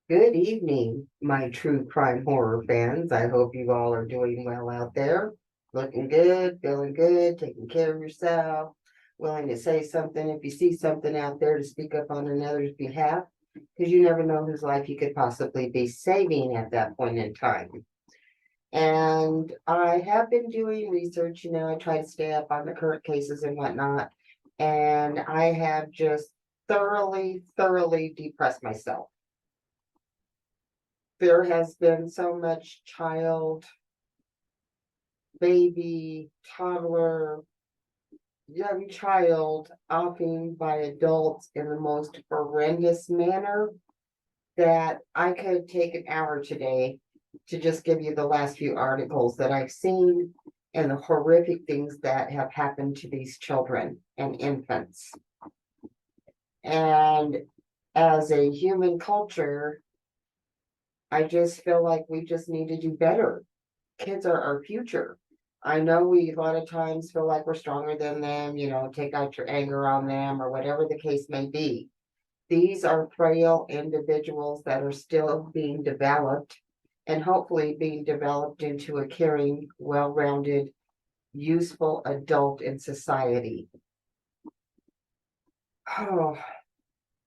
Good evening, my true crime horror fans. I hope you all are doing well out there. Looking good, feeling good, taking care of yourself, willing to say something if you see something out there to speak up on another's behalf, because you never know whose life you could possibly be saving at that point in time. And I have been doing research, I try to stay up on the current cases and whatnot, and I have just thoroughly depressed myself. There has been so much baby, toddler, young child offing by adults in the most horrendous manner that I could take an hour today to just give you the last few articles that I've seen and the horrific things that have happened to these children and infants. And as a human culture, I just feel like we just need to do better. Kids are our future. I know we a lot of times feel like we're stronger than them, take out your anger on them or whatever the case may be. These are frail individuals that are still being developed and hopefully being developed into a caring, well-rounded, useful adult in society. Oh,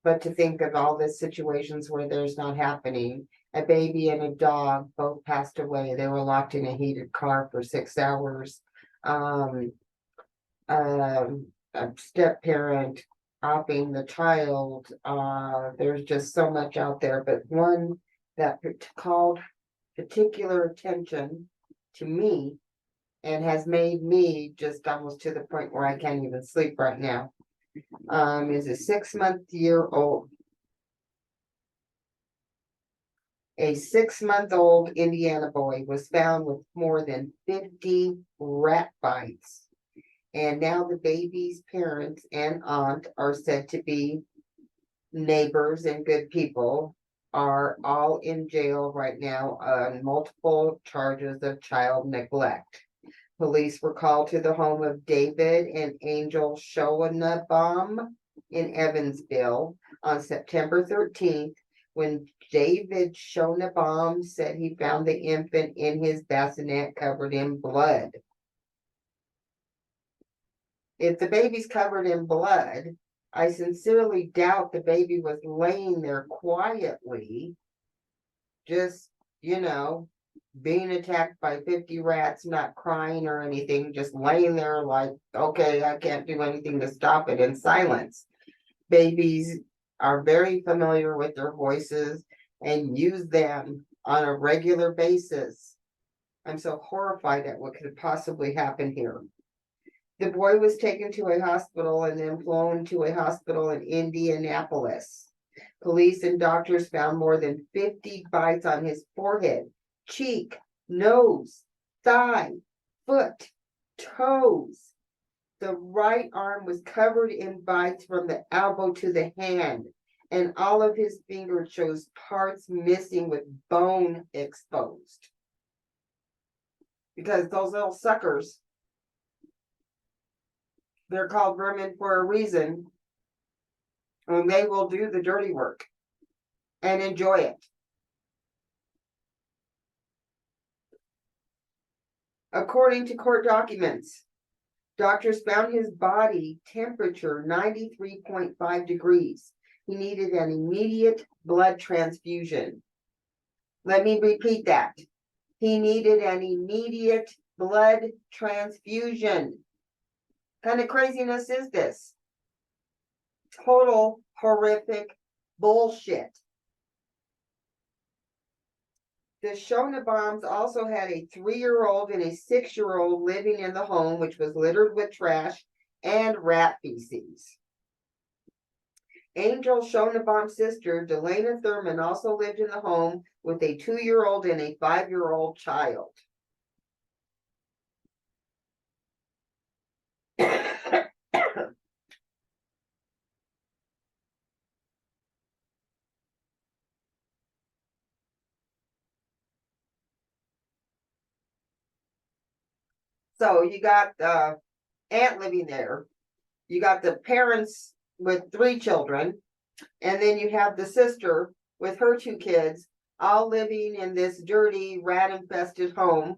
but to think of all the situations where there's not happening. A baby and a dog both passed away. They were locked in a heated car for 6 hours. Um, a step parent offing the child. There's just so much out there, but one that called particular attention to me and has made me just almost to the point where I can't even sleep right now. Is a 6-month-old. A 6-month-old Indiana boy was found with more than 50 rat bites. And now the baby's parents and aunt are said to be neighbors and good people, are all in jail right now on multiple charges of child neglect. Police were called to the home of David and Angel Schoenbaum in Evansville on September 13th when David Schoenbaum said he found the infant in his bassinet covered in blood. If the baby's covered in blood, I sincerely doubt the baby was laying there quietly, just, being attacked by 50 rats, not crying or anything, just laying there like, okay, I can't do anything to stop it in silence. Babies are very familiar with their voices and use them on a regular basis. I'm so horrified at what could possibly happen here. The boy was taken to a hospital and then flown to a hospital in Indianapolis. Police and doctors found more than 50 bites on his forehead, cheek, nose, thigh, foot, toes. The right arm was covered in bites from the elbow to the hand, and all of his fingers shows parts missing with bone exposed. Because those little suckers, they're called vermin for a reason, and they will do the dirty work and enjoy it. According to court documents, doctors found his body temperature 93.5 degrees. He needed an immediate blood transfusion. Let me repeat that. He needed an immediate blood transfusion. What kind of craziness is this? Total horrific bullshit. The Schoenbaums also had a 3-year-old and a 6-year-old living in the home, which was littered with trash and rat feces. Angel Schoenbaum's sister, Delana Thurman, also lived in the home with a 2-year-old and a 5-year-old child. So you got the aunt living there. You got the parents with 3 children. And then you have the sister with her 2 kids, all living in this dirty, rat-infested home.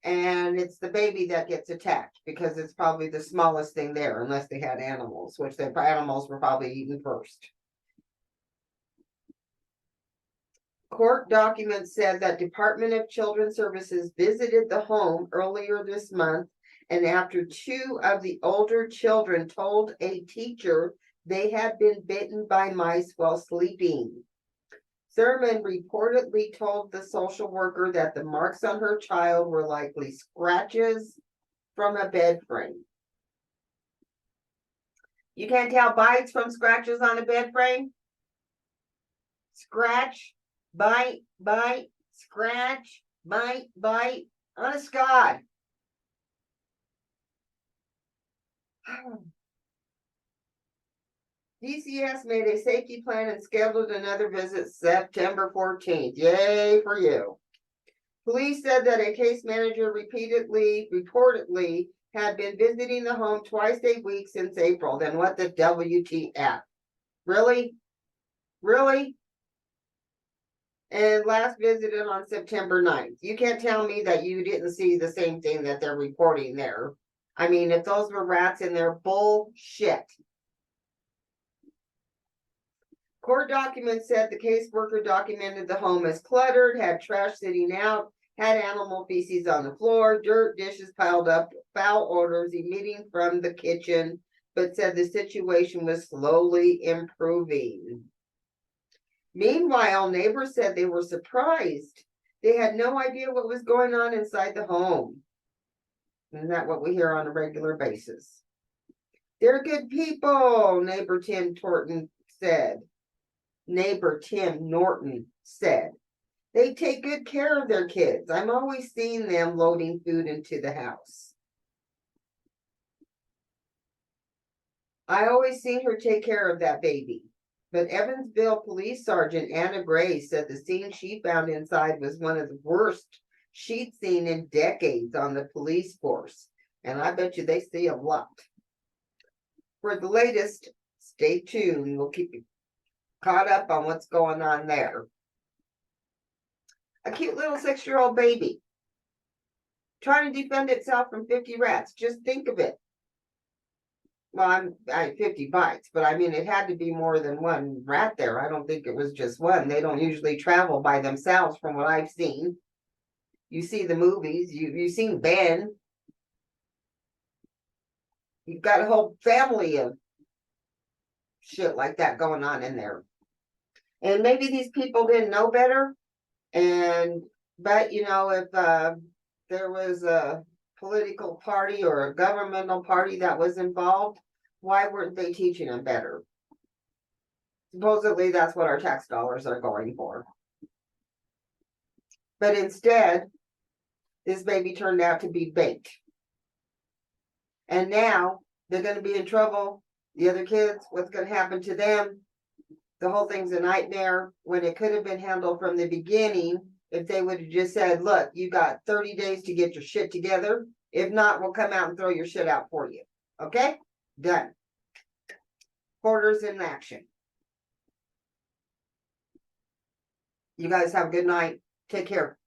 And it's the baby that gets attacked because it's probably the smallest thing there, unless they had animals, which the animals were probably eaten first. Court documents said that Department of Children's Services visited the home earlier this month, and after 2 of the older children told a teacher they had been bitten by mice while sleeping. Thurman reportedly told the social worker that the marks on her child were likely scratches from a bed frame. You can't tell bites from scratches on a bed frame? Scratch, bite, scratch, bite. Honest God. DCS made a safety plan and scheduled another visit September 14th. Yay for you. Police said that a case manager reportedly had been visiting the home twice a week since April. Then what the WTF? Really? Really? And last visited on September 9th. You can't tell me that you didn't see the same thing that they're reporting there. I mean, if those were rats in there, bullshit. Court documents said the caseworker documented the home as cluttered, had trash sitting out, had animal feces on the floor, dirt, dishes piled up, foul odors emitting from the kitchen, but said the situation was slowly improving. Meanwhile, neighbors said they were surprised. They had no idea what was going on inside the home. Isn't that what we hear on a regular basis? They're good people, neighbor Tim Norton said. They take good care of their kids. I'm always seeing them loading food into the house. I always seen her take care of that baby. But Evansville Police Sergeant Anna Gray said the scene she found inside was one of the worst she'd seen in decades on the police force. And I bet you they see a lot. For the latest, stay tuned. We'll keep you caught up on what's going on there. A cute little 6-year-old baby trying to defend itself from 50 rats. Just think of it. Well, I 50 bites, but I mean, it had to be more than one rat there. I don't think it was just one. They don't usually travel by themselves from what I've seen. You see the movies. You've seen Ben. You've got a whole family of shit like that going on in there. And maybe these people didn't know better. But you know, if there was a political party or a governmental party that was involved, why weren't they teaching them better? Supposedly that's what our tax dollars are going for. But instead, this baby turned out to be bait. And now they're going to be in trouble. The other kids, what's going to happen to them? The whole thing's a nightmare when it could have been handled from the beginning. If they would have just said, look, you got 30 days to get your shit together. If not, we'll come out and throw your shit out for you. Okay? Done. Quarters in action. You guys have a good night. Take care.